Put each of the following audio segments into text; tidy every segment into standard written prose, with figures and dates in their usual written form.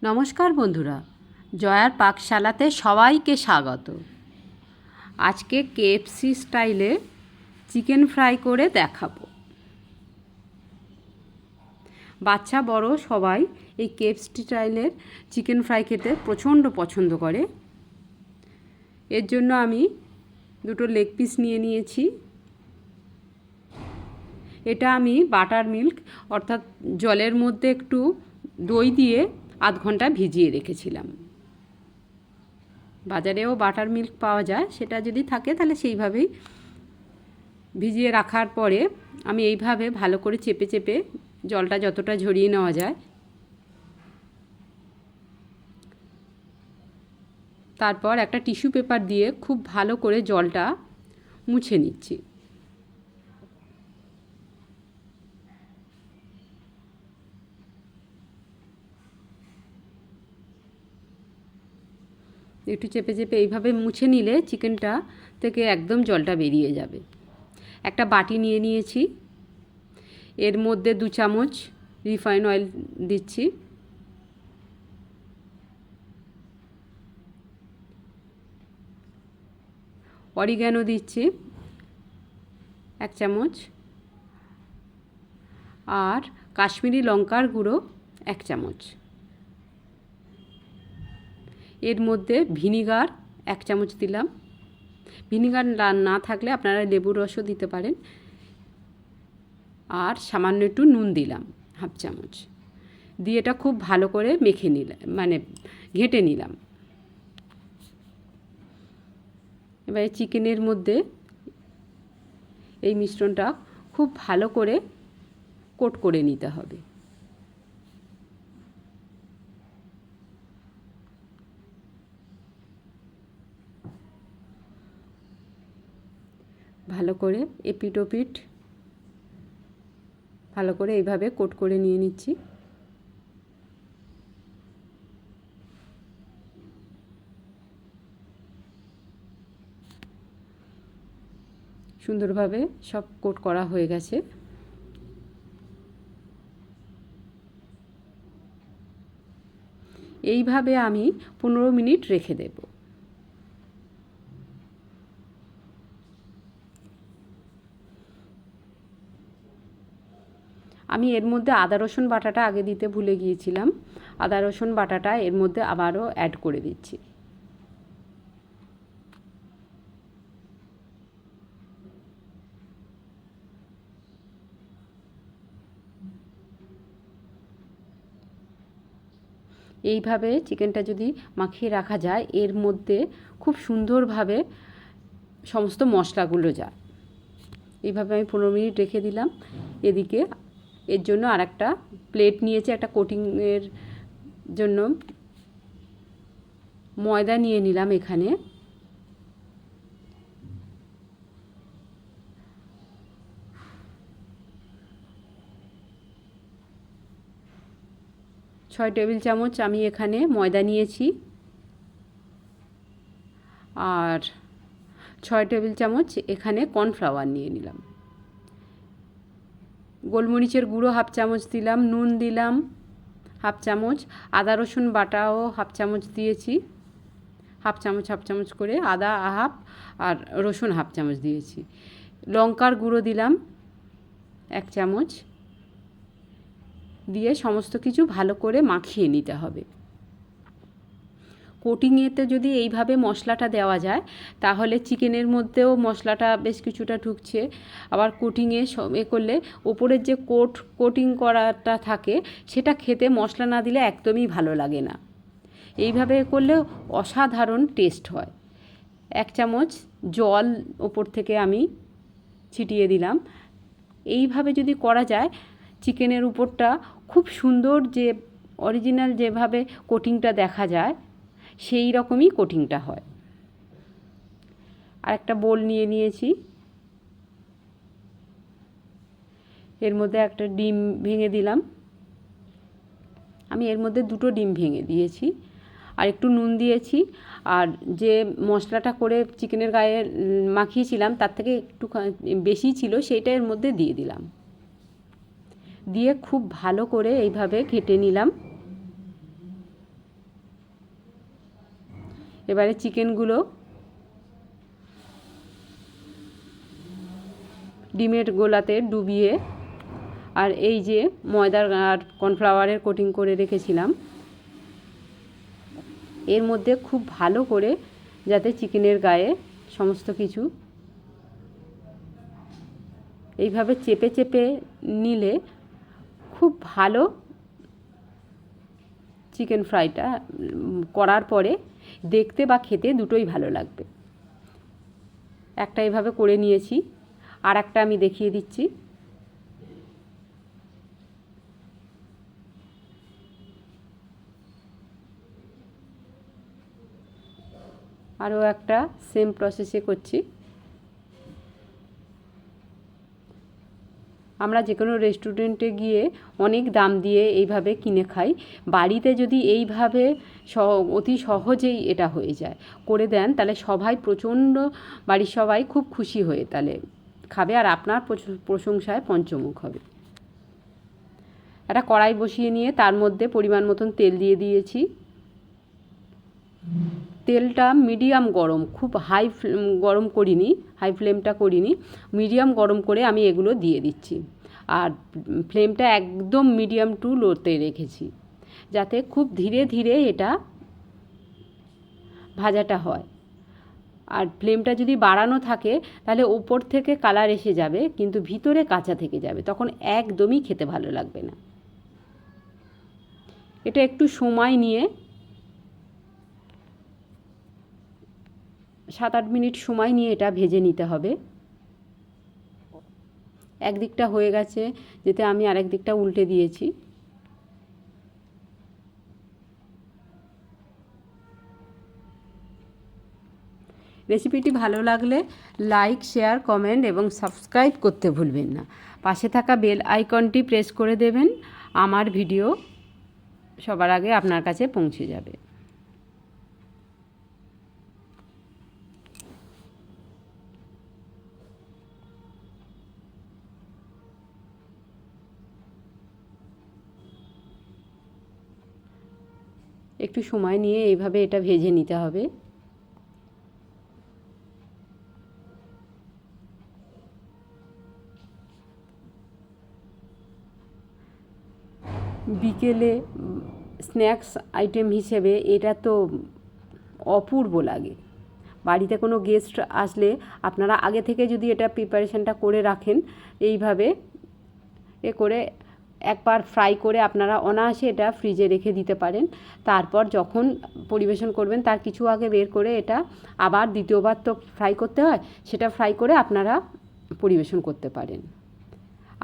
নমস্কার বন্ধুরা, জয়ার পাকশালাতে সবাইকে স্বাগত। আজকে কেএফসি স্টাইলে চিকেন ফ্রাই করে দেখাবো। বাচ্চা বড় সবাই এই কেএফসি স্টাইলের চিকেন ফ্রাই খেতে প্রচণ্ড পছন্দ করে। এর জন্য আমি দুটো লেগ পিস নিয়ে নিয়েছি। এটা আমি বাটার মিল্ক অর্থাৎ জলের মধ্যে একটু দই দিয়ে আধ ঘন্টা ভিজিয়ে রেখেছিলাম। বাজারেও বাটার মিল্ক পাওয়া যায়, সেটা যদি থাকে তাহলে সেইভাবেই ভিজিয়ে রাখার পরে আমি এইভাবে ভালো করে চেপে চেপে জলটা যতটা ঝরিয়ে নেওয়া যায় তারপর একটা টিস্যু পেপার দিয়ে খুব ভালো করে জলটা মুছে নিচ্ছি। একটু চেপে চেপে এইভাবে মুছে নিলে চিকেনটা থেকে একদম জলটা বেরিয়ে যাবে। একটা বাটি নিয়ে নিয়েছি, এর মধ্যে 2 চামচ রিফাইন অয়েল দিচ্ছি। অরিগ্যানো দিচ্ছি 1 চামচ, আর কাশ্মীরি লঙ্কার গুঁড়ো 1 চামচ। এর মধ্যে ভিনিগার 1 চামচ দিলাম। ভিনিগার না থাকলে আপনারা লেবুর রসও দিতে পারেন। আর সামান্য একটু নুন দিলাম 1/2 চামচ। দিয়ে এটা খুব ভালো করে মেখে নিলাম, মানে ঘেঁটে নিলাম। এবারে চিকেনের মধ্যে এই মিশ্রণটা খুব ভালো করে কোট করে নিতে হবে। ভালো করে এপিট ওপিট ভালো করে এইভাবে কোট করে নিয়ে নিচ্ছি। সুন্দরভাবে সব কোট করা হয়ে গেছে। এইভাবে আমি 15 মিনিট রেখে দেব। আমি এর মধ্যে আদা রসুন বাটাটা আগে দিতে ভুলে গিয়েছিলাম। আদা রসুন বাটাটা এর মধ্যে আবারও অ্যাড করে দিচ্ছি। এইভাবে চিকেনটা যদি মাখিয়ে রাখা যায়, এর মধ্যে খুব সুন্দরভাবে সমস্ত মশলাগুলো যায়। এইভাবে আমি 15 মিনিট রেখে দিলাম। এদিকে এর জন্য আর একটা প্লেট নিয়েছি, একটা কোটিংয়ের জন্য ময়দা নিয়ে নিলাম। এখানে 6 টেবিল চামচ আমি এখানে ময়দা নিয়েছি, আর 6 টেবিল চামচ এখানে কর্নফ্লাওয়ার নিয়ে নিলাম। গোলমরিচের গুঁড়ো 1/2 চামচ দিলাম, নুন দিলাম 1/2 চামচ, আদা রসুন বাটাও 1/2 চামচ দিয়েছি। 1/2 চামচ করে আদা 1/2 আর রসুন 1/2 চামচ দিয়েছি। লঙ্কার গুঁড়ো দিলাম 1 চামচ। দিয়ে সমস্ত কিছু ভালো করে মাখিয়ে নিতে হবে। কোটিংয়েতে যদি এইভাবে মশলাটা দেওয়া যায় তাহলে চিকেনের মধ্যেও মশলাটা বেশ কিছুটা ঢুকছে। আবার কোটিংয়ে করলে ওপরের যে কোটিং করাটা থাকে সেটা খেতে মশলা না দিলে একদমই ভালো লাগে না। এইভাবে করলে অসাধারণ টেস্ট হয়। 1 চামচ জল ওপর থেকে আমি ছিটিয়ে দিলাম। এইভাবে যদি করা যায় চিকেনের উপরটা খুব সুন্দর, যে অরিজিনাল যেভাবে কোটিংটা দেখা যায় সেই রকমই কোটিংটা হয়। আর একটা বোল নিয়ে নিয়েছি, এর মধ্যে একটা ডিম ভেঙে দিলাম। আমি এর মধ্যে 2টো ডিম ভেঙে দিয়েছি, আর একটু নুন দিয়েছি। আর যে মশলাটা করে চিকেনের গায়ে মাখিয়েছিলাম তার থেকে একটু বেশি ছিল, সেইটা এর মধ্যে দিয়ে দিলাম। দিয়ে খুব ভালো করে এইভাবে ঘেঁটে নিলাম। এবারে চিকেনগুলো ডিমের গোলাতে ডুবিয়ে, আর এই যে ময়দার আর কর্নফ্লাওয়ারের কোটিং করে রেখেছিলাম, এর মধ্যে খুব ভালো করে যাতে চিকেনের গায়ে সমস্ত কিছু এইভাবে চেপে চেপে নিলে খুব ভালো চিকেন ফ্রাইটা করার পরে দেখতে বা খেতে দুটোই ভালো লাগবে। একটা এইভাবে করে নিয়েছি, আর একটা আমি দেখিয়ে দিচ্ছি। আরও একটা সেম প্রসেসে করছি। আমরা যে কোনো রেস্টুরেন্টে গিয়ে অনেক দাম দিয়ে এইভাবে কিনে খাই, বাড়িতে যদি এইভাবে অতি সহজেই এটা হয়ে যায় করে দেন, তাহলে সবাই বাড়ির সবাই খুব খুশি হয়ে তাহলে খাবে, আর আপনার প্রশংসায় পঞ্চমুখ হবে। একটা কড়াই বসিয়ে নিয়ে তার মধ্যে পরিমাণ মতন তেল দিয়ে দিয়েছি। তেলটা মিডিয়াম গরম, খুব গরম করিনি, হাই ফ্লেমটা করিনি, মিডিয়াম গরম করে আমি এগুলো দিয়ে দিচ্ছি। আর ফ্লেমটা একদম মিডিয়াম টু লোতে রেখেছি, যাতে খুব ধীরে ধীরে এটা ভাজাটা হয়। আর ফ্লেমটা যদি বাড়ানো থাকে তাহলে ওপর থেকে কালার এসে যাবে, কিন্তু ভিতরে কাঁচা থেকে যাবে, তখন একদমই খেতে ভালো লাগবে না। এটা একটু সময় নিয়ে 7-8 মিনিট সময় নিয়ে এটা ভেজে নিতে হবে। একদিকটা হয়ে গেছে যেতে আমি আরেক দিকটা উল্টে দিয়েছি। রেসিপিটি ভালো লাগলে লাইক, শেয়ার, কমেন্ট এবং সাবস্ক্রাইব করতে ভুলবেন না। পাশে থাকা বেল আইকনটি প্রেস করে দেবেন, আমার ভিডিও সবার আগে আপনার কাছে পৌঁছে যাবে। একটু সময় নিয়ে এইভাবে এটা ভেজে নিতে হবে। বিকেলে স্ন্যাক্স আইটেম হিসেবে এটা তো অপূর্ব লাগে। বাড়িতে কোনো গেস্ট আসলে আপনারা আগে থেকে যদি এটা প্রিপারেশনটা করে রাখেন, এইভাবে করে একবার ফ্রাই করে আপনারা অনায়াসে এটা ফ্রিজে রেখে দিতে পারেন। তারপর যখন পরিবেশন করবেন তার কিছু আগে বের করে এটা আবার দ্বিতীয়বার তো ফ্রাই করতে হয়, সেটা ফ্রাই করে আপনারা পরিবেশন করতে পারেন।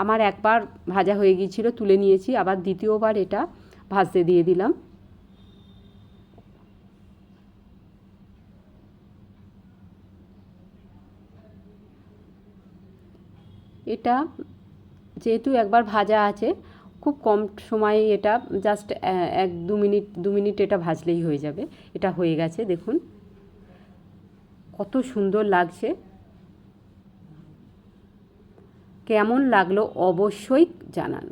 আমার একবার ভাজা হয়ে গিয়েছিল, তুলে নিয়েছি, আবার দ্বিতীয়বার এটা ভাজতে দিয়ে দিলাম। এটা যেহেতু একবার ভাজা আছে, খুব কম সময়ে এটা জাস্ট 1-2 মিনিট এটা ভাজলেই হয়ে যাবে। এটা হয়ে গেছে, দেখুন কত সুন্দর লাগছে। কেমন লাগলো অবশ্যই জানান।